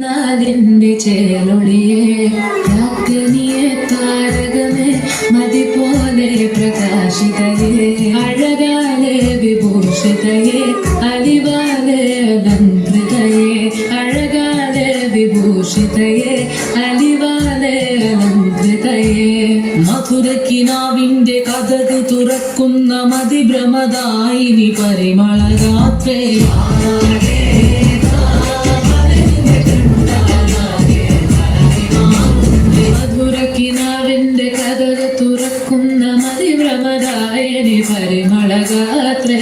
നാലിന്റെ ചേലൊളിയെ രാഗനിയെ താരകമേ മതി പോലെ പ്രകാശിതയെ അഴകാലെ വിഭൂഷിതയെ അലിവാലെ അലങ്കൃതയെ അഴകാലെ വിഭൂഷിതയെ അലിവാലെ അലങ്കൃതയെ മധുരക്കിനാവിന്റെ കഥക് തുറക്കുന്ന മതിഭ്രമദായിനി പരിമളഗാത്രേ മധുരക്കിനാവിന്റെ കഥക് തുറക്കുന്ന മതിഭ്രമദായിനി പരിമളഗാത്രേ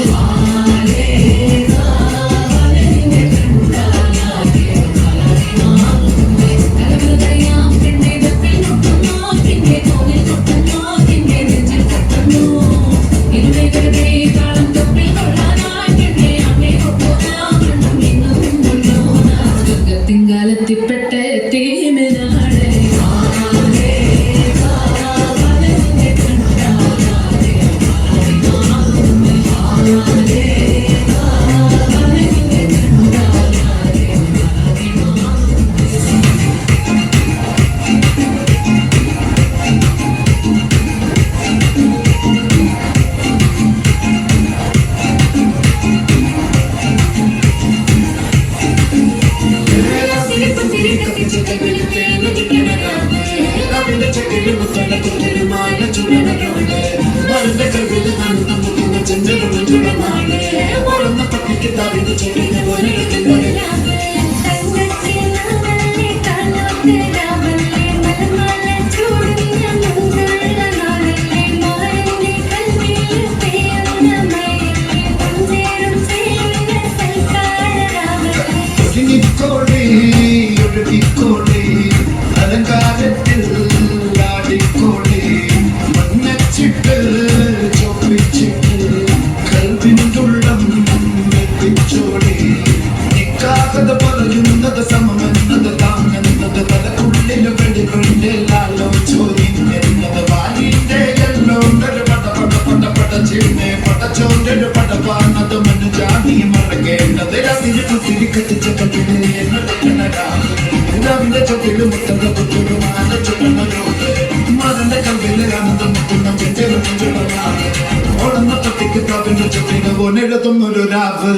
ത്തിപ്പെട്ട തീമിനാളെ അലങ്കാരത്തിൽ ആടിക്കോളി മഞ്ഞച്ചിട്ട് ചോപ്പിച്ചിട്ട് കൽവിനുള്ളം എത്തിച്ചോളി നിക്കാകത പറയുന്നത് സമമെന്നത് താങ്ങുന്നത് തലക്കുള്ളിൽ വെടികൊണ്ടില്ലാലോ ചോദിക്കുന്നത് വാലിന്റെ എല്ലാം പടച്ചിരുന്നേ പടച്ചോന്റെ പടപ്പാണത് മനുജാതി മറക്കേണ്ടത് അതിന് കുത്തിരി കത്തിച്ച കത്തില് എന്നതിന്റെ ചൊട്ടില് മുട്ടത പുറ്റൊരു മാല ചുടണോട് മരന്റെ കമ്പില് ആനന്ദം മുട്ടുന്ന ചെഞ്ചെറും ഓടുന്ന പട്ടിക്ക് തവിന്റെ ചുട്ടിന് പോനെഴുതും ഒരു രാവ്